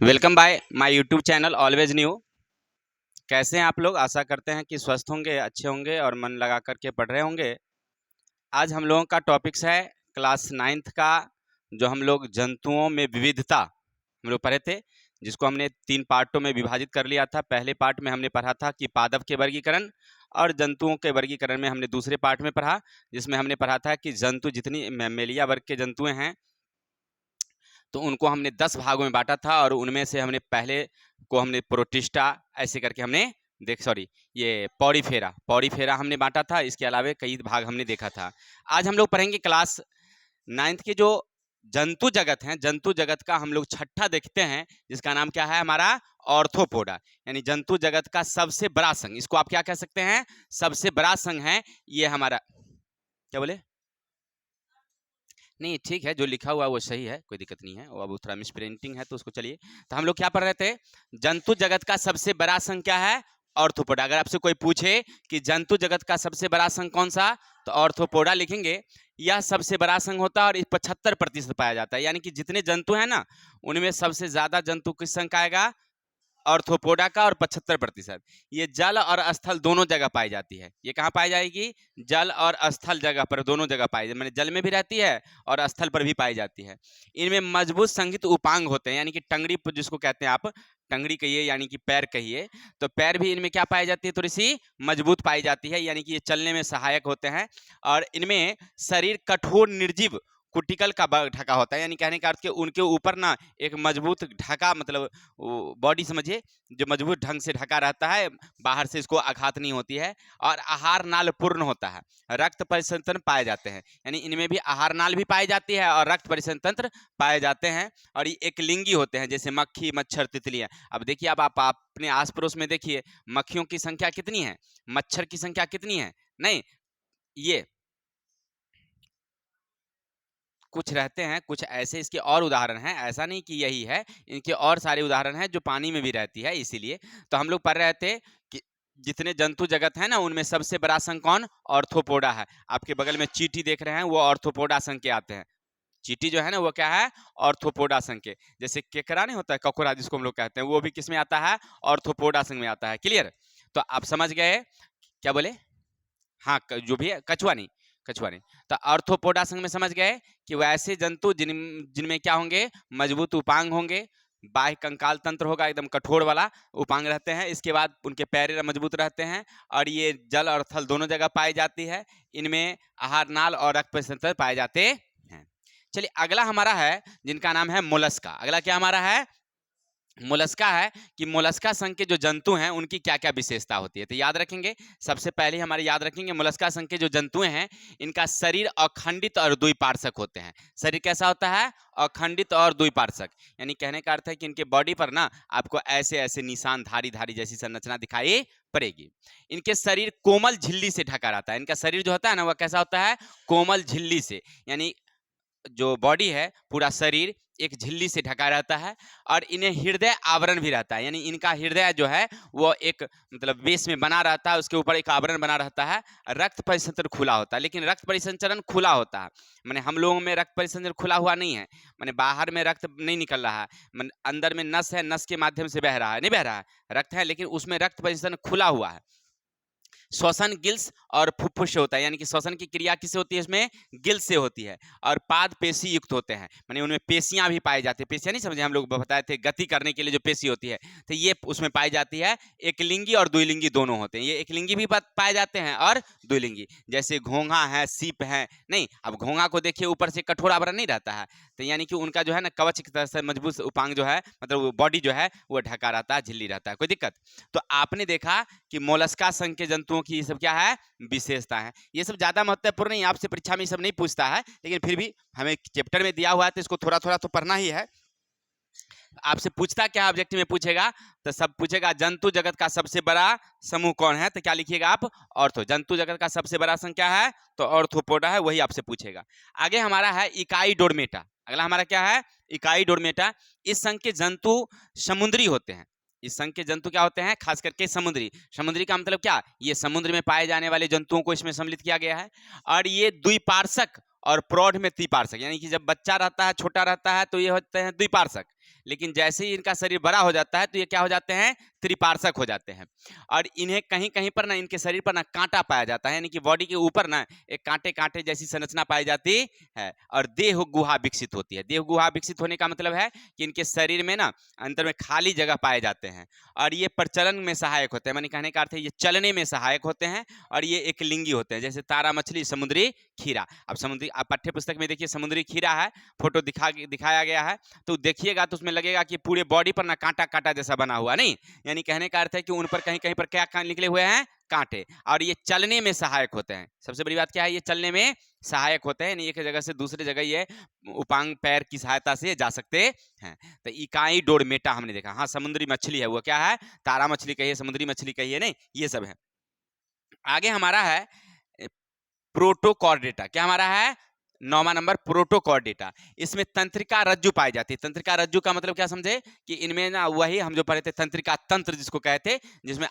Welcome by my YouTube channel always new. कैसे हैं आप लोग? आशा करते हैं कि स्वस्थ होंगे, अच्छे होंगे और मन लगा करके पढ़ रहे होंगे। आज हम लोगों का टॉपिक्स है क्लास 9th का, जो हम लोग जंतुओं में विविधता हम लोग पढ़े थे, जिसको हमने 3 पार्टों में विभाजित कर लिया था। पहले पार्ट में हमने पढ़ा था कि पादप के वर्गीकरण, और जंतुओं के वर्गीकरण में हमने दूसरे पार्ट में पढ़ा, जिसमें हमने पढ़ा था कि जंतु जितनी मैमेलिया वर्ग के जंतुएं हैं तो उनको हमने 10 भागों में बांटा था, और उनमें से हमने पहले को हमने प्रोटिस्टा ऐसे करके हमने ये पॉरीफेरा हमने बांटा था। इसके अलावा कई भाग हमने देखा था। आज हम लोग पढ़ेंगे क्लास 9th के जो जंतु जगत हैं, जंतु जगत का हम लोग छठा देखते हैं, जिसका नाम क्या है हमारा ऑर्थोपोडा, यानी जंतु जगत का सबसे बड़ा संघ। इसको आप क्या कह सकते हैं? सबसे बड़ा संघ है ये हमारा। क्या बोले? नहीं, ठीक है, जो लिखा हुआ है वो सही है, कोई दिक्कत नहीं है। वो अब थोड़ा मिस प्रिंटिंग है तो उसको चलिए। तो हम लोग क्या पढ़ रहे थे? जंतु जगत का सबसे बड़ा संघ क्या है? ऑर्थोपोडा। अगर आपसे कोई पूछे कि जंतु जगत का सबसे बड़ा संघ कौन सा, तो ऑर्थोपोडा लिखेंगे। यह सबसे बड़ा संघ होता है और 75% पाया जाता है, यानी कि जितने जंतु हैं ना, उनमें सबसे ज्यादा जंतु किस संघ का आएगा? ऑर्थोपोडा का, और 75%। ये जल और स्थल दोनों जगह पाई जाती है। ये कहाँ पाई जाएगी? जल और स्थल जगह पर, दोनों जगह पाई जाती है, मैंने जल में भी रहती है और स्थल पर भी पाई जाती है। इनमें मजबूत संघित उपांग होते हैं, यानी कि टंगड़ी जिसको कहते हैं आप, टंगड़ी कहिए यानी कि पैर कहिए, तो पैर भी इनमें क्या पाई जाती है? थोड़ी सी मजबूत पाई जाती है, यानी कि ये चलने में सहायक होते हैं। और इनमें शरीर कठोर निर्जीव कुटिकल का ढका होता है, यानी कहने का अर्थ कि उनके ऊपर ना एक मजबूत ढका, मतलब बॉडी समझिए, जो मजबूत ढंग से ढका रहता है, बाहर से इसको आघात नहीं होती है। और आहार नाल पूर्ण होता है, रक्त परिसंचरण तंत्र पाए जाते हैं, यानी इनमें भी आहार नाल भी पाई जाती है और रक्त परिसंचरण तंत्र पाए जाते हैं। और ये एक लिंगी होते हैं, जैसे मक्खी, मच्छर, तितलियां। अब देखिए, अब आप अपने आस पड़ोस में देखिए, मक्खियों की संख्या कितनी है, मच्छर की संख्या कितनी है? नहीं, ये कुछ रहते हैं, कुछ ऐसे इसके और उदाहरण हैं, ऐसा नहीं कि यही है, इनके और सारे उदाहरण हैं जो पानी में भी रहती है। इसीलिए तो हम लोग पढ़ रहे थे कि जितने जंतु जगत है ना, उनमें सबसे बड़ा संघ कौन? ऑर्थोपोडा है। आपके बगल में चींटी देख रहे हैं, वो ऑर्थोपोडा संघ के आते हैं। चींटी जो है ना, वो क्या है? ऑर्थोपोडा संघ के। जैसे केकड़ा नहीं होता है, ककोड़ा जिसको हम लोग कहते हैं, वो भी किस में आता है? ऑर्थोपोडा संघ में आता है। क्लियर? तो आप समझ गए। क्या बोले? हाँ, जो भी है, कछुआ नहीं, कछुआ नहीं। तो आर्थ्रोपोडा संघ में समझ गए कि वैसे जंतु जिनमें क्या होंगे? मजबूत उपांग होंगे, बाह्य कंकाल तंत्र होगा एकदम कठोर वाला, उपांग रहते हैं। इसके बाद उनके पैर मजबूत रहते हैं, और ये जल और थल दोनों जगह पाई जाती है। इनमें आहार नाल और रक्त परिसंचरण पाए जाते हैं। चलिए, अगला हमारा है जिनका नाम है मोलस्का। अगला क्या हमारा है? मोलस्का है कि मोलस्का संघ के जो जंतु हैं उनकी क्या क्या विशेषता होती है। तो याद रखेंगे, सबसे पहले हमारे याद रखेंगे, मोलस्का संघ के जो जंतु हैं, इनका शरीर अखंडित और द्विपार्श्वक होते हैं। शरीर कैसा होता है? अखंडित और द्विपार्श्वक, यानी कहने का अर्थ है कि इनके बॉडी पर ना आपको ऐसे ऐसे निशान, धारी धारी जैसी संरचना दिखाई पड़ेगी। इनके शरीर कोमल झिल्ली से ढका रहता है। इनका शरीर जो होता है ना, वह कैसा होता है? कोमल झिल्ली से, यानी जो बॉडी है, पूरा शरीर एक झिल्ली से ढका रहता है। और इन्हें हृदय आवरण भी रहता है, यानी इनका हृदय जो है वो एक, मतलब बेस में बना रहता है, उसके ऊपर एक आवरण बना रहता है। रक्त परिसंचरण खुला होता है, लेकिन रक्त परिसंचरण खुला होता है, मैंने हम लोगों में रक्त परिसंचरण खुला हुआ नहीं है, मैंने बाहर में रक्त नहीं निकल रहा है, अंदर में नस है, नस के माध्यम से बह रहा है, नहीं बह रहा है, रक्त है, लेकिन उसमें रक्त परिसंचरण खुला हुआ है। श्वसन गिल्स और फुफ्फुस से होता है, यानी कि श्वसन की क्रिया किससे होती है? इसमें गिल्स से होती है। और पाद पेशी युक्त होते हैं, माने उनमें पेशियां भी पाई जाती है। पेशियां नहीं समझे? हम लोग बताए थे गति करने के लिए जो पेशी होती है, तो ये उसमें पाई जाती है। एक लिंगी और द्विलिंगी दोनों होते हैं। ये एक लिंगी भी पाए जाते हैं और द्विलिंगी, जैसे घोंघा है, सीप है। नहीं, अब घोंघा को देखिए, ऊपर से कठोर आवरण नहीं रहता है, तो यानी कि उनका जो है ना, कवच की तरह से मजबूत उपांग जो है, मतलब बॉडी जो है वो ढका रहता है, झिल्ली रहता है। कोई दिक्कत? तो आपने देखा कि मोलस्का संघ के जंतुओं की ये सब क्या है? विशेषता है। ये सब ज्यादा महत्वपूर्ण नहीं, आपसे परीक्षा में ये सब नहीं पूछता है, लेकिन फिर भी हमें चैप्टर में दिया हुआ है तो इसको थोड़ा थोड़ा तो पढ़ना ही है। आपसे पूछता क्या ऑब्जेक्टिव में पूछेगा? तो सब पूछेगा जंतु जगत का सबसे बड़ा समूह कौन है, तो क्या लिखिएगा आप? ऑर्थो। जंतु जगत का सबसे बड़ा संघ क्या है? तो ऑर्थोपोडा है, वही आपसे पूछेगा। आगे हमारा है इकाई डोरमेटा। अगला हमारा क्या है? इकाई डोरमेटा। इस संघ के जंतु समुद्री होते हैं। इस संघ के जंतु क्या होते हैं? खास करके समुद्री। समुद्री का मतलब क्या? ये समुद्र में पाए जाने वाले जंतुओं को इसमें सम्मिलित किया गया है। और ये द्विपार्श्वक और प्रौढ़ में त्रिपार्श्वक, यानी कि जब बच्चा रहता है, छोटा रहता है, तो ये होते हैं द्विपार्श्वक, लेकिन जैसे ही इनका शरीर बड़ा हो जाता है तो ये क्या हो जाते हैं, त्रिपार्श्वक हो जाते हैं। और इन्हें कहीं कहीं पर ना इनके शरीर पर ना कांटा पाया जाता है, यानी कि बॉडी के ऊपर ना एक कांटे कांटे जैसी संरचना पाई जाती है और देह गुहा विकसित होती है। देह गुहा विकसित होने का मतलब है कि इनके शरीर में ना अंदर में खाली जगह पाए जाते हैं और ये प्रचलन में सहायक होते हैं, माने कहने का अर्थ है ये चलने में सहायक होते हैं और ये एक लिंगी होते हैं, जैसे तारा मछली, समुद्री खीरा। अब समुद्री, आप पाठ्य पुस्तक में देखिए समुद्री खीरा है, फोटो दिखाया गया है, तो देखिएगा तो उसमें लगेगा कि पूरे बॉडी पर ना कांटा कांटा जैसा बना हुआ, नहीं, यानी कहने का अर्थ है कि उन पर कहीं कहीं पर क्या निकले हुए हैं, कांटे, और ये चलने में सहायक होते हैं। सबसे बड़ी बात क्या है, ये चलने में सहायक होते हैं, एक जगह से दूसरी जगह ये उपांग पैर की सहायता से जा सकते हैं। तो इकाई डोरमेटा हमने देखा, हाँ समुद्री मछली है, वो क्या है, तारा मछली कहिए, समुद्री मछली कहिए, नहीं, ये सब है। आगे हमारा है प्रोटोकॉर्डेटा। क्या हमारा है, 9वां नंबर प्रोटोकॉर्डेटा। इसमें तंत्रिका रज्जु पाई जाती है। तंत्रिका रज्जु का मतलब क्या समझे कि इनमें ना वही हम जो पढ़े थे तंत्रिका तंत्र जिसको कहते, जिसमें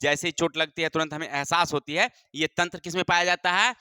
जैसे ही चोट लगती है तुरंत हमें एहसास होती है, ये तंत्र किसमें पाया जाता है,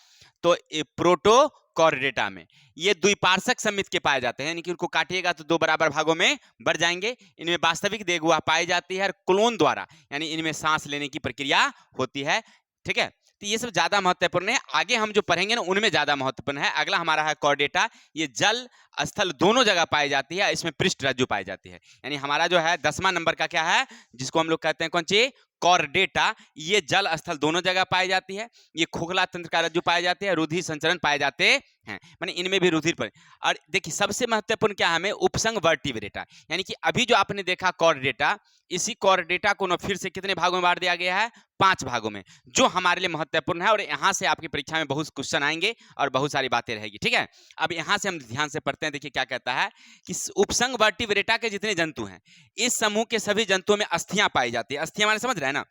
तो प्रोटोकॉर्डेटा में। ये द्विपार्श्वक सममित के पाए जाते हैं, यानी कि उनको काटिएगा तो 2 बराबर भागों में बढ़ जाएंगे। इनमें वास्तविक देह गुहा पाई जाती है और क्लोन द्वारा, यानी इनमें सांस लेने की प्रक्रिया होती है। ठीक है, तो ये सब ज्यादा महत्वपूर्ण है, आगे हम जो पढ़ेंगे ना उनमें ज्यादा महत्वपूर्ण है। अगला हमारा है कॉर्डेटा। ये जल स्थल दोनों जगह पाई जाती है, इसमें पृष्ठ रज्जु पाई जाती है। यानी हमारा जो है 10वां नंबर का क्या है, जिसको हम लोग कहते हैं कौन सी, कॉर्डेटा। ये जल स्थल दोनों जगह पाई जाती है, ये खोखला तंत्र का रज्जु पाए जाते हैं, रुधिर संचरण पाए जाते हैं, माने इनमें भी रुधिर पर। और देखिए सबसे महत्वपूर्ण क्या है हमें, उपसंग वर्टिब्रेटा, यानी कि अभी जो आपने देखा कॉर्डेटा, इसी कॉर्डेटा को ना फिर से कितने भागों में बांट दिया गया है, 5 भागों में, जो हमारे लिए महत्वपूर्ण है और यहाँ से आपकी परीक्षा में बहुत क्वेश्चन आएंगे और बहुत सारी बातें रहेगी। ठीक है, अब यहाँ से हम ध्यान से पढ़ते हैं। देखिए क्या कहता है कि उपसंग वर्टिब्रेटा के जितने जंतु हैं, इस समूह के सभी जंतुओं में अस्थियां पाई जाती है। अस्थियां माने समझ रहे हैं ना,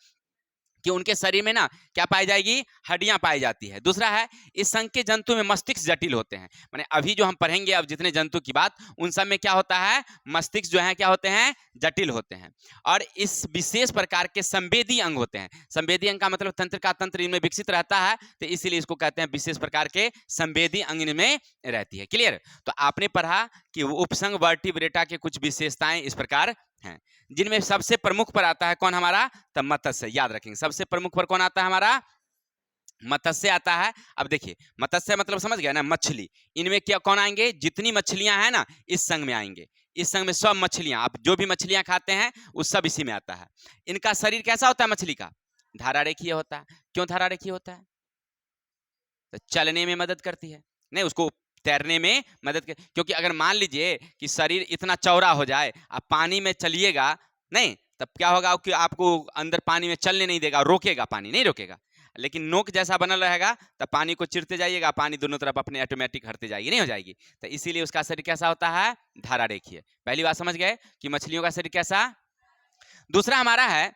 कि उनके शरीर में ना क्या पाई जाएगी, हड्डियां पाई जाती है। दूसरा है इस संघ के जंतु में मस्तिष्क जटिल होते हैं, माने अभी जो हम पढ़ेंगे अब जितने जंतु की बात, उन सब में क्या होता है, मस्तिष्क जो है क्या होते हैं, जटिल होते हैं। और इस विशेष प्रकार के संवेदी अंग होते हैं। संवेदी अंग का मतलब तंत्र का तंत्र इनमें विकसित रहता है, तो इसीलिए इसको कहते हैं विशेष प्रकार के संवेदी अंग इनमें रहती है। क्लियर, तो आपने पढ़ा कि उपसंग वर्टिब्रेटा के कुछ विशेषताएं इस प्रकार हैं, जिनमें सबसे प्रमुख पर आता है कौन हमारा, तब मत्स्य। याद रखेंगे सबसे प्रमुख पर कौन आता है हमारा, मत्स्य आता है। अब देखिए मत्स्य मतलब समझ गया ना, मछली। इनमें क्या कौन आएंगे, जितनी मछलियां हैं ना इस संघ में आएंगे। इस संघ में सब मछलियां, आप जो भी मछलियां खाते हैं वो सब इसी में आता है। इनका शरीर कैसा होता है मछली का, धारा रेखीय होता है। क्यों धारा रेखीय होता है, तो चलने में मदद करती है, नहीं उसको तैरने में मदद कर, क्योंकि अगर मान लीजिए कि शरीर इतना चौड़ा हो जाए, आप पानी में चलिएगा नहीं, तब क्या होगा कि आपको अंदर पानी में चलने नहीं देगा, रोकेगा, पानी नहीं रोकेगा। लेकिन नोक जैसा बनल रहेगा, तब पानी को चिरते जाइएगा, पानी दोनों तरफ अपने ऑटोमेटिक हटते जाएगी, नहीं हो जाएगी। तो इसीलिए उसका शरीर कैसा होता है, धारा रेखीय। पहली बात समझ गए कि मछलियों का शरीर कैसा। दूसरा हमारा है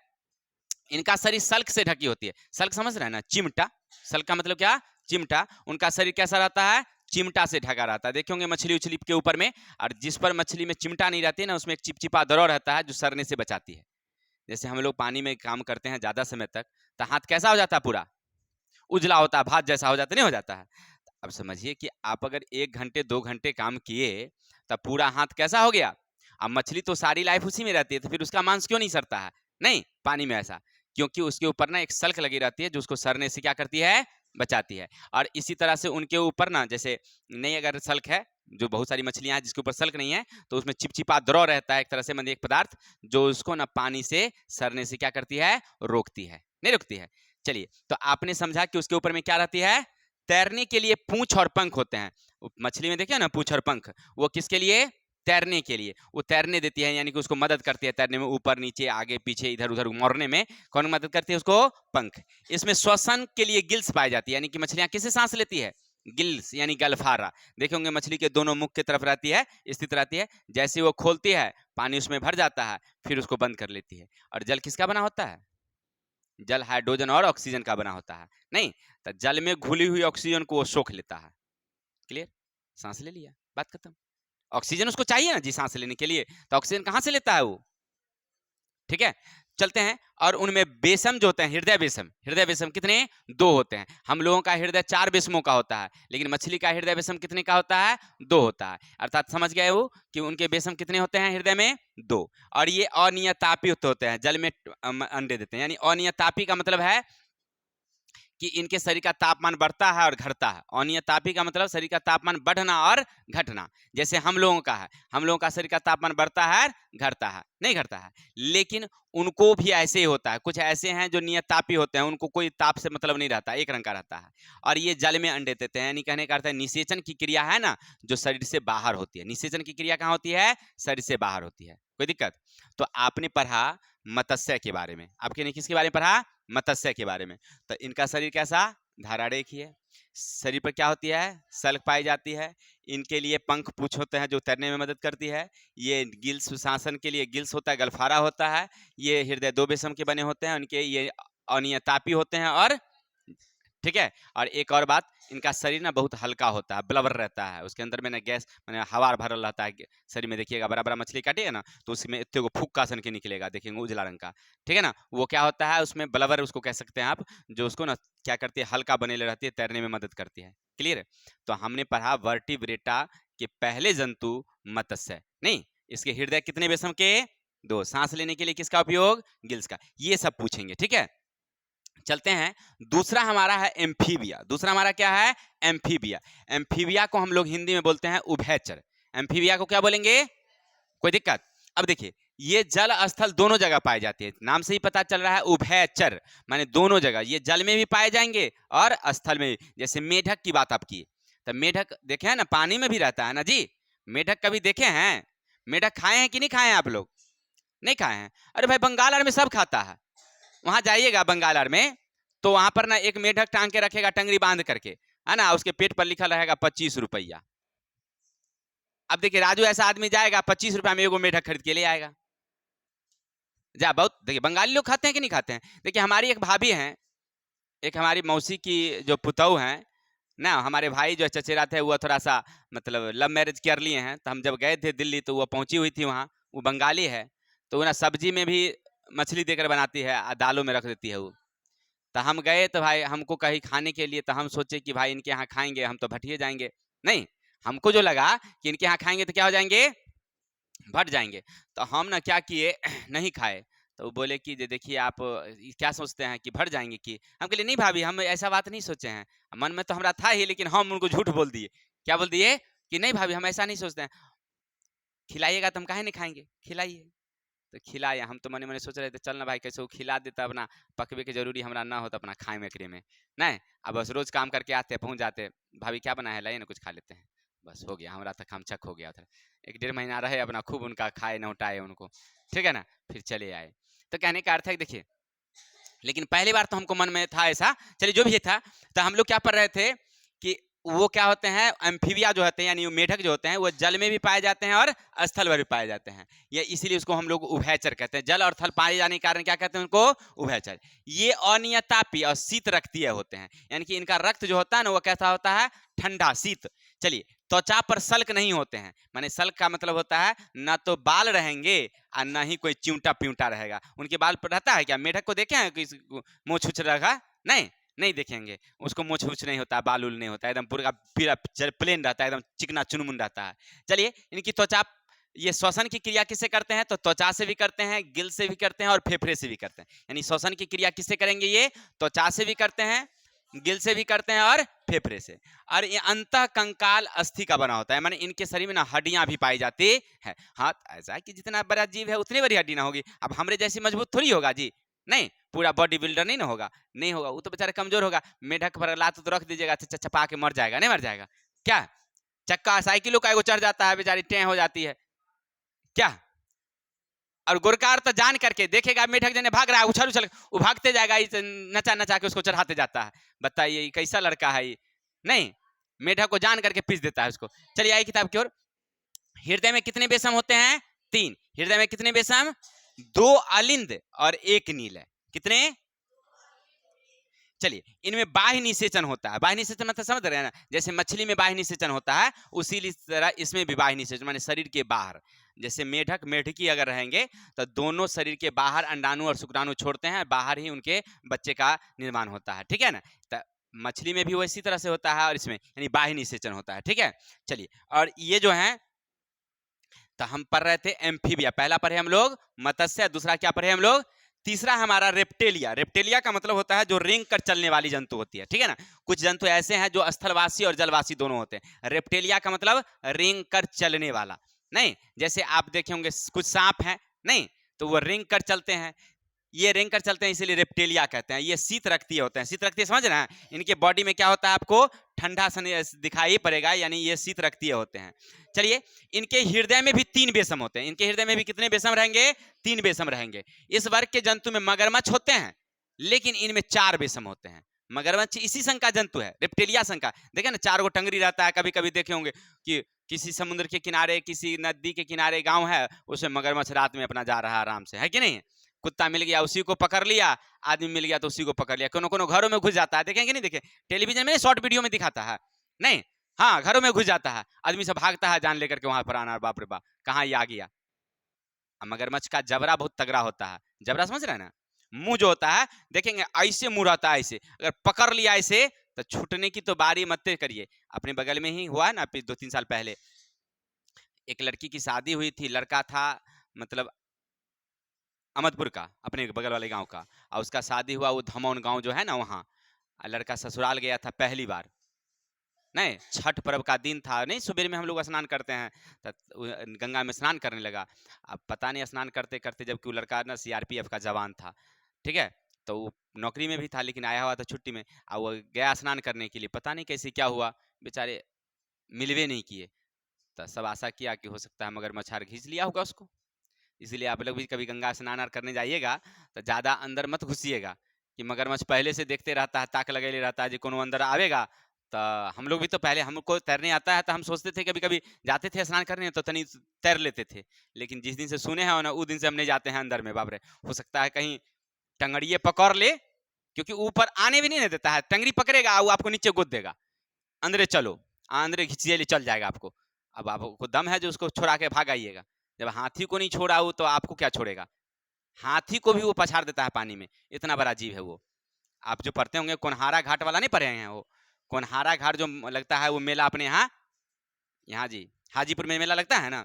इनका शरीर सल्क से ढकी होती है। सल्क समझ रहे हैं ना, चिमटा। सल्क का मतलब क्या, चिमटा। उनका शरीर कैसा रहता है, चिमटा से ढका रहता है। देखेंगे मछली उछली के ऊपर में, और जिस पर मछली में चिमटा नहीं रहती है ना, उसमें एक चिपचिपा दरौ रहता है जो सड़ने से बचाती है। जैसे हम लोग पानी में काम करते हैं ज्यादा समय तक, तो हाथ कैसा हो जाता है, पूरा उजला होता है, भात जैसा हो जाता, नहीं हो जाता है। अब समझिए कि आप अगर 1 घंटे 2 घंटे काम किए तब पूरा हाथ कैसा हो गया। अब मछली तो सारी लाइफ उसी में रहती है, तो फिर उसका मांस क्यों नहीं सड़ता है, नहीं पानी में ऐसा, क्योंकि उसके ऊपर ना एक सल्क लगी रहती है जो उसको सड़ने से क्या करती है, बचाती है। और इसी तरह से उनके ऊपर ना, जैसे नहीं अगर सल्क है, जो बहुत सारी मछलियां हैं जिसके ऊपर सल्क नहीं है, तो उसमें चिपचिपा द्रव रहता है एक तरह से, मतलब एक पदार्थ जो उसको ना पानी से सड़ने से क्या करती है, रोकती है, नहीं रोकती है। चलिए, तो आपने समझा कि उसके ऊपर में क्या रहती है, तैरने के लिए पूंछ और पंख होते हैं। मछली में देखिए ना पूंछ और पंख, वो किसके लिए, तैरने के लिए, वो तैरने देती है, यानी कि उसको मदद करती है तैरने में, ऊपर नीचे आगे पीछे इधर उधर मोड़ने में। कौन मदद करती है उसको, पंख। इसमें श्वसन के लिए गिल्स पाई जाती है, यानी कि मछलियां किससे सांस लेती है, गिल्स यानी गलफारा। देखेंगे मछली के दोनों मुख की तरफ रहती है, स्थित रहती है। जैसे वो खोलती है पानी उसमें भर जाता है, फिर उसको बंद कर लेती है। और जल किसका बना होता है, जल हाइड्रोजन और ऑक्सीजन का बना होता है, नहीं, तो जल में घुली हुई ऑक्सीजन को वो सोख लेता है। क्लियर, सांस ले लिया, बात खत्म। ऑक्सीजन उसको चाहिए ना जी सांस लेने के लिए, तो ऑक्सीजन कहां से लेता है वो, ठीक है। चलते हैं, और उनमें बेसम जो होते हैं, हृदय बेसम कितने? 2 होते हैं। हम लोगों का हृदय 4 बेसमों का होता है, लेकिन मछली का हृदय बेसम कितने का होता है? 2 होता है। अर्थात समझ गए वो कि उनके बेसम कितने होते हैं हृदय में? 2। और ये अनियतापी होते हैं, जल में अंडे देते हैं। यानी अनियतापी का मतलब है कि इनके शरीर का तापमान बढ़ता है और घटता है। अनियतापी का मतलब शरीर का तापमान बढ़ना और घटना। जैसे हम लोगों का है, हम लोगों का शरीर का तापमान बढ़ता है, घटता है, नहीं घटता है, लेकिन उनको भी ऐसे ही होता है। कुछ ऐसे हैं जो नियतापी होते हैं, उनको कोई ताप से मतलब नहीं रहता, एक रंग का रहता है, और ये जल में अंडे देते हैं। यानी कहने का अर्थ है निषेचन की क्रिया है ना, जो शरीर से बाहर होती है। निषेचन की क्रिया कहाँ होती है? शरीर से बाहर होती है। कोई दिक्कत? तो आपने पढ़ा मत्स्य के बारे में, आपके ने किसके बारे में पढ़ा? मत्स्य के बारे में। तो इनका शरीर कैसा? धारारेखी है। शरीर पर क्या होती है? सल्क पाई जाती है। इनके लिए पंख पूंछ होते हैं जो तैरने में मदद करती है। ये गिल्स शासन के लिए गिल्स होता है, गलफारा होता है। ये हृदय 2 बेसम के बने होते हैं। उनके ये अनियतापी होते हैं, और ठीक है। और एक और बात, इनका शरीर ना बहुत हल्का होता है, ब्लबर रहता है। उसके अंदर में ना गैस मैंने हवा भरल रहता है शरीर में। देखिएगा बड़ा बड़ा मछली काटिएगा ना, तो उसमें इतने को फूक का सन के निकलेगा, देखेंगे उजला रंग का, ठीक है ना। वो क्या होता है उसमें? ब्लबर उसको कह सकते हैं आप, जो उसको ना क्या करती है? हल्का बने रहती है, तैरने में मदद करती है। क्लियर? तो हमने पढ़ा वर्टिब्रेटा के पहले जंतु मत्स्य। नहीं, इसके हृदय कितने बेसम के? 2। सांस लेने के लिए किसका उपयोग? गिल्स का। ये सब पूछेंगे, ठीक है। चलते हैं, दूसरा हमारा है एम्फीबिया। दूसरा हमारा क्या है? एम्फीबिया। एम्फीबिया को हम लोग हिंदी में बोलते हैं उभयचर। एम्फीबिया को क्या बोलेंगे? कोई दिक्कत? अब देखिए, ये जल स्थल दोनों जगह पाए जाते हैं। नाम से ही पता चल रहा है उभयचर, माने दोनों जगह। ये जल में भी पाए जाएंगे और स्थल में भी। जैसे मेढक की बात आप की, तो मेढक देखे हैं ना, पानी में भी रहता है ना जी। मेढक कभी देखे हैं? मेढक खाए हैं कि नहीं खाए हैं आप लोग? नहीं खाए हैं? अरे भाई, बंगाल और में सब खाता है। वहां जाइएगा बंगाल में, तो वहां पर ना एक मेढक टांग के रखेगा, टंगरी बांध करके, है ना। उसके पेट पर लिखा रहेगा 25 रुपया। अब देखिए, राजू ऐसा आदमी जाएगा, 25 रुपया में एगो मेढक खरीद के ले आएगा। जा बहुत देखिए, बंगाली लोग खाते हैं कि नहीं खाते हैं? देखिए, हमारी एक भाभी हैं, एक हमारी मौसी की जो पुतौ हैं ना, हमारे भाई जो चचेरा थे, वो थोड़ा सा मतलब लव मैरिज कर लिए हैं। तो हम जब गए थे दिल्ली, तो वो पहुंची हुई थी वहाँ। वो बंगाली है, तो वो ना सब्जी में भी मछली देकर बनाती है, दालों में रख देती है वो। तो हम गए, तो भाई हमको कहीं खाने के लिए, तो हम सोचे कि भाई इनके यहाँ खाएंगे हम तो भटिए जाएंगे। नहीं, हमको जो लगा कि इनके यहाँ खाएंगे तो क्या हो जाएंगे? भट जाएंगे। तो हम ना क्या किए नहीं खाए। तो वो बोले कि देखिए आप क्या सोचते हैं कि भट जाएंगे? कि हम कहे नहीं भाभी, हम ऐसा बात नहीं सोचे हैं। मन में तो हमारा था ही, लेकिन हम उनको झूठ बोल दिए। क्या बोल दिए? कि नहीं भाभी, हम ऐसा नहीं सोचते हैं। खिलाइएगा तो हम काहे नहीं खाएंगे, खिलाइए। तो खिलाया। हम तो मने मने सोच रहे थे चल ना भाई, कैसे वो खिला देता, अपना पकवे के जरूरी हमरा ना होता, अपना खाए में करे में नहीं। अब बस रोज काम करके आते, पहुंच जाते, भाभी क्या बना है, लाइए ना कुछ खा लेते हैं। बस हो गया, हमारा तक हम चक हो गया था। 1 डेढ़ महीना रहे अपना, खूब उनका खाए नौटाए उनको, ठीक है ना, फिर चले आए। तो कहने का अर्थ है देखिए, लेकिन पहली बार तो हमको मन में था ऐसा, चलिए जो भी था। तो हम लोग क्या पढ़ रहे थे कि वो क्या होते हैं? एम्फीबिया जो होते हैं, यानी मेढक जो होते हैं, वो जल में भी पाए जाते हैं और स्थल पर भी पाए जाते हैं। ये इसीलिए उसको हम लोग उभयचर कहते हैं। जल और थल पाए जाने के कारण क्या कहते हैं उनको? उभयचर। ये अनियतापी और शीत रक्तीय होते हैं, यानी कि इनका रक्त जो होता है ना, वो कैसा होता है? ठंडा, शीत। चलिए, त्वचा पर सल्क नहीं होते हैं। माने सल्क का मतलब होता है ना तो बाल रहेंगे और ना ही कोई चिमटा पिमटा रहेगा। उनके बाल पर रहता है क्या? मेढक को देखे हैं मुँह छुछ रखा? नहीं, नहीं देखेंगे। उसको मोछ उछ नहीं होता, बाल उल नहीं होता, एकदम पूरा पूरा प्लेन रहता है, एकदम चिकना चुनमुन रहता है। चलिए, इनकी त्वचा, ये श्वसन की क्रिया किससे करते हैं? तो त्वचा से भी करते हैं, गिल से भी करते हैं और फेफड़े से भी करते हैं। यानी श्वसन की क्रिया किससे करेंगे? ये त्वचा से भी करते हैं, गिल से भी करते हैं और फेफड़े से। और ये अंतः कंकाल अस्थि का बना होता है, माने इनके शरीर में ना हड्डियां भी पाई जाती है। हाँ, ऐसा है कि जितना बड़ा जीव है उतनी बड़ी हड्डी ना होगी। अब हमरे जैसी मजबूत थोड़ी होगा जी, नहीं। पूरा बॉडी बिल्डर नहीं ना होगा, नहीं होगा, वो तो बेचारा कमजोर होगा। मेढक पर लात तो रख दीजिएगा तो चपा के मर जाएगा, नहीं मर जाएगा क्या? चक्का साइकिलों का एगो चढ़ जाता है, बेचारी टें हो जाती है क्या? और गोरकार तो जान करके देखेगा मेढक जने भाग रहा है, उछल उछल वो भागते जाएगा, नचा नचा के उसको चढ़ाते जाता है। बताइए कैसा लड़का है ये? नहीं, मेढक को जान करके पीस देता है उसको। चलिए आइए किताब की ओर। हृदय में कितने बेसम होते हैं? 3। हृदय में कितने बेसम? 2 अलिंद और 1 नील है। कितने? चलिए, इनमें बाह्य निषेचन होता है। बाह्य निषेचन मतलब समझ रहे हैं ना, जैसे मछली में बाह्य निषेचन होता है, उसी तरह इसमें भी बाह्य निषेचन माने शरीर के बाहर। जैसे मेढक मेढकी अगर रहेंगे तो दोनों शरीर के बाहर अंडाणु और शुक्राणु छोड़ते हैं, बाहर ही उनके बच्चे का निर्माण होता है, ठीक है ना। तो मछली में भी वैसी तरह से होता है और इसमें यानी बाह्य निषेचन होता है, ठीक है। चलिए, और ये जो है तो हम पढ़ रहे थे एम्फीबिया, पहला पढ़े हम लोग मत्स्य, दूसरा क्या पढ़े हम लोग, तीसरा हमारा रेप्टेलिया। रेप्टेलिया का मतलब होता है जो रेंग कर चलने वाली जंतु होती है, ठीक है ना। कुछ जंतु ऐसे हैं जो स्थलवासी और जलवासी दोनों होते हैं। रेप्टेलिया का मतलब रेंग कर चलने वाला, नहीं जैसे आप देखे होंगे कुछ सांप हैं, नहीं तो वो रेंग कर चलते हैं, ये रेंग कर चलते हैं इसीलिए रेप्टेलिया कहते हैं। ये शीत रक्तीय होते हैं। शीत रक्तीय समझ रहे हैं, इनके बॉडी में क्या होता है आपको ठंडा दिखाई पड़ेगा, यानी ये शीत रक्तीय होते हैं। चलिए, इनके हृदय में भी 3 बेसम होते हैं। इनके हृदय में भी कितने बेसम रहेंगे, 3 बेसम रहेंगे। इस वर्ग के जंतु में मगरमच्छ होते हैं, लेकिन इनमें 4 बेसम होते हैं। मगरमच्छ इसी संघ का जंतु है, रेप्टेलिया संघ का। देखे ना 4 गो टंगरी रहता है, कभी कभी देखे होंगे कि किसी समुद्र के किनारे, किसी नदी के किनारे गांव है, उसमें मगरमच्छ रात में अपना जा रहा है आराम से, है कि नहीं। कुत्ता मिल गया उसी को पकड़ लिया, आदमी मिल गया तो उसी को पकड़ लिया। कोनो कोनो घरों में घुस जाता है, देखेंगे नहीं, देखे टेलीविजन में शॉर्ट वीडियो में दिखाता है, नहीं हाँ घरों में घुस जाता है, आदमी सब भागता है जान लेकर के वहां पर आना, बाप रे बाप कहाँ ये आ गया। मगरमच्छ का जबड़ा बहुत तगड़ा होता है। जबड़ा समझ रहे हैं ना, मुंह जो होता है देखेंगे ऐसे मुंह रहता है, ऐसे अगर पकड़ लिया ऐसे तो छूटने की तो बारी मत करिए। अपने बगल में ही हुआ ना 2-3 साल पहले, एक लड़की की शादी हुई थी, लड़का था मतलब अहमदपुर का, अपने बगल वाले गांव का, और उसका शादी हुआ वो धमौन गांव जो है ना वहाँ। लड़का ससुराल गया था पहली बार, नहीं छठ पर्व का दिन था, नहीं सुबह में हम लोग स्नान करते हैं, तो गंगा में स्नान करने लगा। अब पता नहीं स्नान करते करते, जबकि वो लड़का ना सीआरपीएफ का जवान था, ठीक है, तो वो नौकरी में भी था लेकिन आया हुआ था छुट्टी में, और वो गया स्नान करने के लिए, पता नहीं कैसे क्या हुआ, बेचारे मिलवे नहीं किए। तो सब आशा किया कि हो सकता है मगर मच्छर खींच लिया होगा उसको। इसलिए आप लोग भी कभी गंगा स्नान करने जाइएगा तो ज़्यादा अंदर मत घुसिएगा, कि मगरमच्छ पहले से देखते रहता है, ताक लगे रहता है जी कोनो अंदर आवेगा। तो हम लोग भी तो पहले, हमको तैरने आता है तो हम सोचते थे कभी कभी जाते थे स्नान करने तो तनी तैर लेते थे, लेकिन जिस दिन से सुने हैं ना उस दिन से हम नहीं जाते हैं अंदर में। बाबरे, हो सकता है कहीं टंगड़िए पकड़ ले, क्योंकि ऊपर आने भी नहीं देता है, टंगड़ी पकड़ेगा वो आपको नीचे गोद देगा, अंदरे चलो, अंदरे खिंचिए चल जाएगा आपको। अब आपको दम है जो उसको छोड़ा के भाग आइएगा। जब हाथी को नहीं छोड़ा वो तो आपको क्या छोड़ेगा, हाथी को भी वो पछाड़ देता है पानी में, इतना बड़ा जीव है वो। आप जो पढ़ते होंगे कोनहारा घाट वाला नहीं पढ़े हैं, वो कोनहारा घाट जो लगता है वो मेला अपने यहाँ, यहाँ जी हाजीपुर में मेला लगता है ना,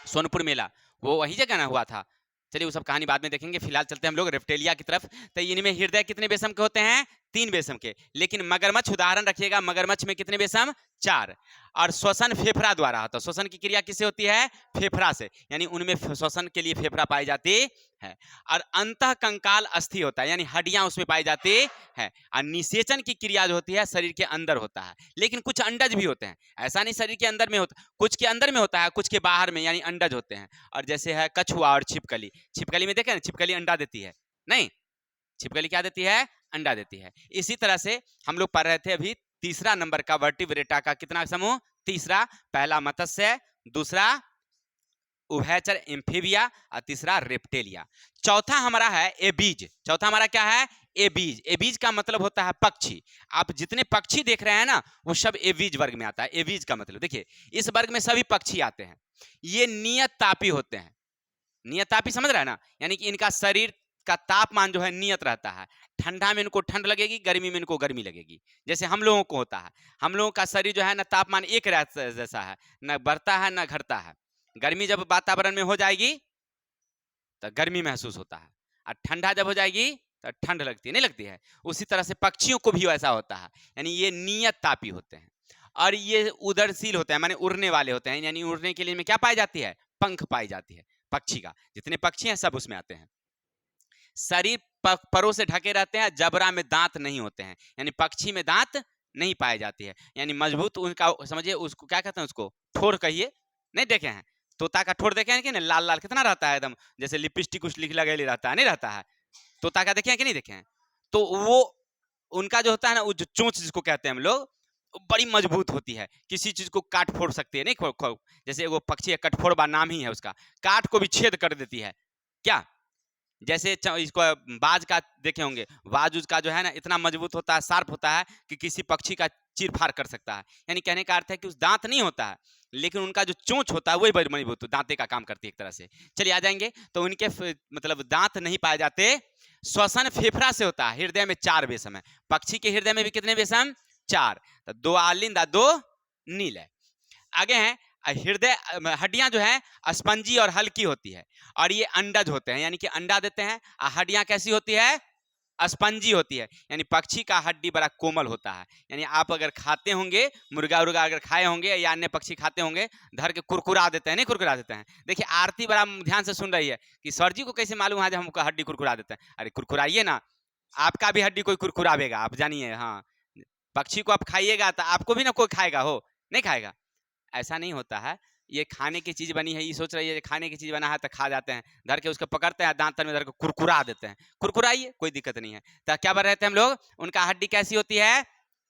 सोनपुर मेला, वो वही जगह ना हुआ था। चलिए वो सब कहानी बाद में देखेंगे, फिलहाल चलते हैं हम लोग रेप्टेलिया की तरफ। तो इनमें हृदय कितने बेसम के होते हैं, 3 बेसम के, लेकिन मगरमच्छ उदाहरण रखिएगा, मगरमच्छ में कितने बेसम, 4। और श्वसन फेफड़ा द्वारा होता है। श्वसन की क्रिया किससे होती है, फेफड़ा से, यानी उनमें श्वसन के लिए फेफड़ा पाई जाती है। और अंतः कंकाल अस्थि होता है, यानी हड्डियां उसमें पाई जाती है। और निषेचन की क्रिया जो होती है शरीर के अंदर होता है, लेकिन कुछ अंडज भी होते हैं, ऐसा नहीं शरीर के अंदर में होता, कुछ के अंदर में होता है, कुछ के बाहर में, यानी अंडज होते हैं। और जैसे है कछुआ और छिपकली, छिपकली में देखें ना, छिपकली अंडा देती है, नहीं छिपकली क्या देती है, अंडा देती है। इसी तरह से हम लोग पढ़ रहे थे अभी तीसरा नंबर का वर्टिब्रेटा का कितना समूह, तीसरा, पहला मत्स्य, दूसरा उभयचर एम्फीबिया और तीसरा रेप्टेलिया। चौथा हमारा है एबीज। चौथा हमारा क्या है, एबीज। एबीज का मतलब होता है पक्षी। आप जितने पक्षी देख रहे हैं ना वो सब एबीज वर्ग में आता है। एबीज का मतलब देखिए, इस वर्ग में सभी पक्षी आते हैं। ये नियत तापी होते हैं। नियत तापी समझ रहे हैं ना, यानी कि इनका शरीर का तापमान जो है नियत रहता है। ठंडा में इनको ठंड लगेगी, गर्मी में इनको गर्मी लगेगी, जैसे हम लोगों को होता है। हम लोगों का शरीर जो है ना तापमान एक जैसा है, न बढ़ता है न घटता है। गर्मी जब वातावरण में हो जाएगी तो गर्मी महसूस होता है, और ठंडा जब हो जाएगी तो ठंड लगती है, नहीं लगती है। उसी तरह से पक्षियों को भी ऐसा होता है, यानी ये नियत तापी होते हैं। और ये उड़नशील होते हैं, माने उड़ने वाले होते हैं, यानी उड़ने के लिए में क्या पाई जाती है, पंख पाई जाती है। पक्षी का जितने पक्षी हैं सब उसमें आते हैं। शरीर परों से ढके रहते हैं, जबड़ा में दांत नहीं होते हैं, यानी पक्षी में दांत नहीं पाए जाती है, यानी मजबूत उनका समझिए, उसको क्या कहते हैं, उसको ठोर कहिए, नहीं देखे हैं तोता का ठोर, देखे हैं कि नहीं, लाल लाल कितना रहता है एकदम, जैसे लिपस्टिक कुछ लिख लगे रहता है, नहीं रहता है तोता का, देखे हैं कि नहीं देखे हैं। तो वो उनका जो होता है ना, वो जो चोंच जिसको कहते हैं हम लोग, बड़ी मजबूत होती है, किसी चीज को काट फोड़ सकती है, नहीं जैसे वो पक्षी है कटफोड़वा नाम ही है उसका, काट को भी छेद कर देती है क्या, जैसे इसको बाज का देखे होंगे, बाज उसका जो है ना इतना मजबूत होता है, शार्प होता है कि किसी पक्षी का चीर फाड़ कर सकता है। यानी कहने का अर्थ है कि उस दांत नहीं होता है, लेकिन उनका जो चोंच होता है वही बड़ी मजबूत दांते का काम करती है एक तरह से। चलिए आ जाएंगे, तो उनके मतलब दांत नहीं पाए जाते। श्वसन फेफड़ा से होता है। हृदय में 4 बेसम है। पक्षी के हृदय में भी कितने बेसम? 4। तो 2 आलिंद 2 नील है। आगे हैं हृदय हड्डियां जो है स्पंजी और हल्की होती है, और ये अंडज होते हैं, यानी कि अंडा देते हैं। हड्डियां कैसी होती है? स्पंजी होती है। यानी पक्षी का हड्डी बड़ा कोमल होता है। यानी आप अगर खाते होंगे, मुर्गा उर्गा अगर खाए होंगे या अन्य पक्षी खाते होंगे, धर के कुरकुरा देते हैं, नहीं कुरकुरा देते हैं। देखिए आरती बड़ा ध्यान से सुन रही है कि सर जी को कैसे मालूम है जब हमको हड्डी कुरकुरा देते हैं। अरे कुरकुराइए ना, आपका भी हड्डी कोई कुरकुरावेगा, आप जानिए। हाँ, पक्षी को आप खाइएगा तो आपको भी ना कोई खाएगा, हो नहीं खाएगा, ऐसा नहीं होता है। ये खाने की चीज बनी है, ये सोच रही है खाने की चीज बना है तो खा जाते हैं, धर के उसको पकड़ते हैं, दांत में धर के कुरकुरा देते हैं। कुरकुराइए, कोई दिक्कत नहीं है। तो क्या बन रहे थे हम लोग? उनका हड्डी कैसी होती है?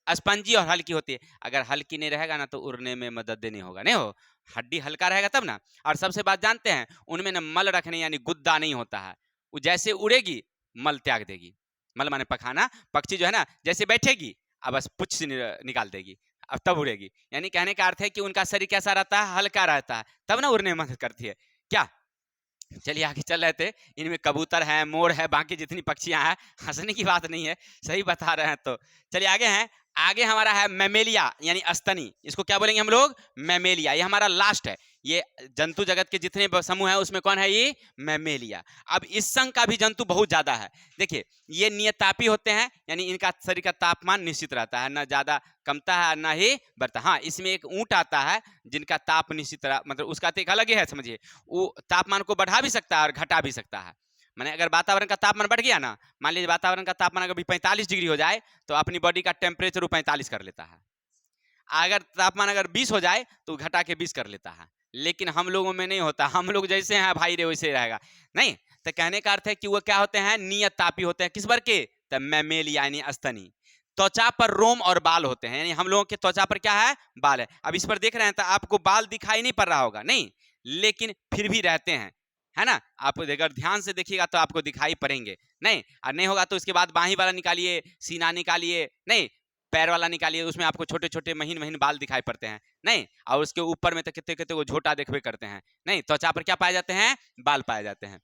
स्पंजी और हल्की होती है। अगर हल्की नहीं रहेगा ना तो उड़ने में मदद नहीं होगा, नहीं हो, हड्डी हल्का रहेगा तब ना। और सबसे बात जानते हैं, उनमें ना मल रखने यानी गुद्दा नहीं होता है। वो जैसे उड़ेगी मल त्याग देगी। मल माने पखाना। पक्षी जो है ना जैसे बैठेगी अब बस पुछ से निकाल देगी, अब तब उड़ेगी। यानी कहने का अर्थ है कि उनका शरीर कैसा रहता है? हल्का रहता है, तब ना उड़ने में मदद करती है क्या। चलिए आगे चल रहे थे। इनमें कबूतर है, मोर है, बाकी जितनी पक्षियां हैं, हंसने की बात नहीं है, सही बता रहे हैं। तो चलिए आगे हैं। आगे हमारा है मैमेलिया यानी स्तनी। इसको क्या बोलेंगे हम लोग? मैमेलिया। ये हमारा लास्ट है। ये जंतु जगत के जितने समूह हैं उसमें कौन है? ये मैमेलिया। अब इस संघ का भी जंतु बहुत ज्यादा है। देखिए ये नियतापी होते हैं, यानी इनका शरीर का तापमान निश्चित रहता है, ना ज्यादा कमता है ना ही बढ़ता। हाँ, इसमें एक ऊंट आता है जिनका ताप निश्चित मतलब उसका तो एक अलग ही है, समझिए। वो तापमान को बढ़ा भी सकता है और घटा भी सकता है। माने अगर वातावरण का तापमान बढ़ गया ना, मान लीजिए वातावरण का तापमान अगर 45 डिग्री हो जाए तो अपनी बॉडी का टेम्परेचर 45 कर लेता है। अगर तापमान अगर 20 हो जाए तो घटा के 20 कर लेता है। लेकिन हम लोगों में नहीं होता, हम लोग जैसे हैं भाई रे वैसे रहेगा नहीं। तो कहने का अर्थ है कि वो क्या होते हैं? नियत तापी होते हैं। किस वर्ग के? तो मैमेलिया यानी स्तनी। त्वचा पर रोम और बाल होते हैं, यानी हम लोगों के त्वचा पर क्या है? बाल है। अब इस पर देख रहे हैं तो आपको बाल दिखाई नहीं पड़ रहा होगा, नहीं, लेकिन फिर भी रहते हैं, है ना। आप अगर ध्यान से देखिएगा तो आपको दिखाई पड़ेंगे, नहीं और नहीं होगा तो उसके बाद बाही वाला निकालिए, सीना निकालिए, नहीं पैर वाला निकालिए, उसमें आपको छोटे छोटे महीन महीन बाल दिखाई पड़ते हैं, नहीं। और उसके ऊपर में तो कितने कितने वो झोटा देखबे करते हैं, नहीं। त्वचा पर क्या पाए जाते हैं? बाल पाए जाते हैं।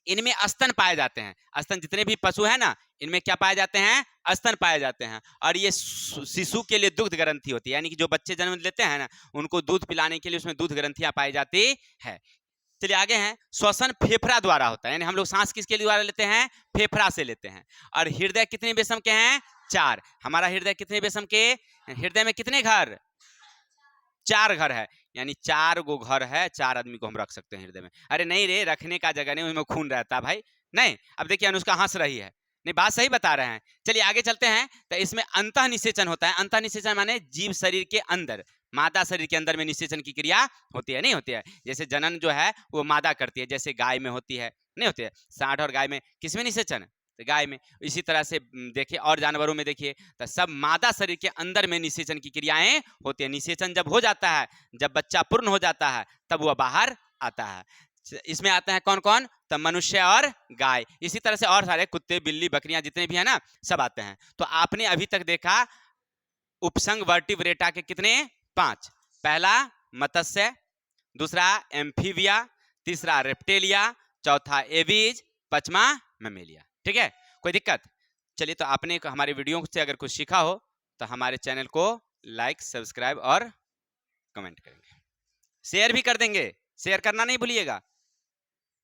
इनमें स्तन पाए जाते हैं। स्तन जितने भी पशु है ना, इनमें क्या पाए जाते हैं? स्तन पाए जाते हैं। और ये शिशु के लिए दुग्ध ग्रंथि होती है, यानी कि जो बच्चे जन्म लेते हैं ना उनको दूध पिलाने के लिए उसमें दूध ग्रंथियां पाई जाती है। चलिए आगे हैं। श्वसन फेफड़ा द्वारा होता है, यानी हम लोग सांस किसके द्वारा लेते हैं? फेफड़ा से लेते हैं। और हृदय कितने बेसम के हैं? 4। हमारा हृदय कितने बेसम के? हृदय में कितने घर? 4 घर है, यानी 4 गो घर है, 4 आदमी को हम रख सकते हैं हृदय में। अरे नहीं रे, रखने का जगह नहीं, उसमें खून रहता है भाई, नहीं। अब देखिए अनुष्का हंस रही है, नहीं बात सही बता रहे हैं। चलिए आगे चलते हैं। तो इसमें अंतः निषेचन होता है। अंतः निषेचन माने जीव शरीर के अंदर, मादा शरीर के अंदर में निषेचन की क्रिया होती है, नहीं होती है। जैसे जनन जो है वो मादा करती है, जैसे गाय में होती है, नहीं होती है। सांड और गाय में किसमें निषेचन? तो गाय में। इसी तरह से देखिए और जानवरों में देखिए तो सब मादा शरीर के अंदर में निषेचन की क्रियाएं होती है। निषेचन जब हो जाता है, जब बच्चा पूर्ण हो जाता है, तब वह बाहर आता है। इसमें आते हैं कौन कौन? तो मनुष्य और गाय। इसी तरह से और सारे कुत्ते बिल्ली बकरियां जितने भी है ना सब आते हैं। तो आपने अभी तक देखा उपसंग वर्टिब्रेटा के कितने? 5। पहला मत्स्य, दूसरा एम्फीबिया, तीसरा रेप्टेलिया, चौथा एबीज, पांचवा मैमेलिया। ठीक है, कोई दिक्कत? चलिए तो आपने हमारे वीडियो से अगर कुछ सीखा हो तो हमारे चैनल को लाइक सब्सक्राइब और कमेंट करेंगे, शेयर भी कर देंगे, शेयर करना नहीं भूलिएगा।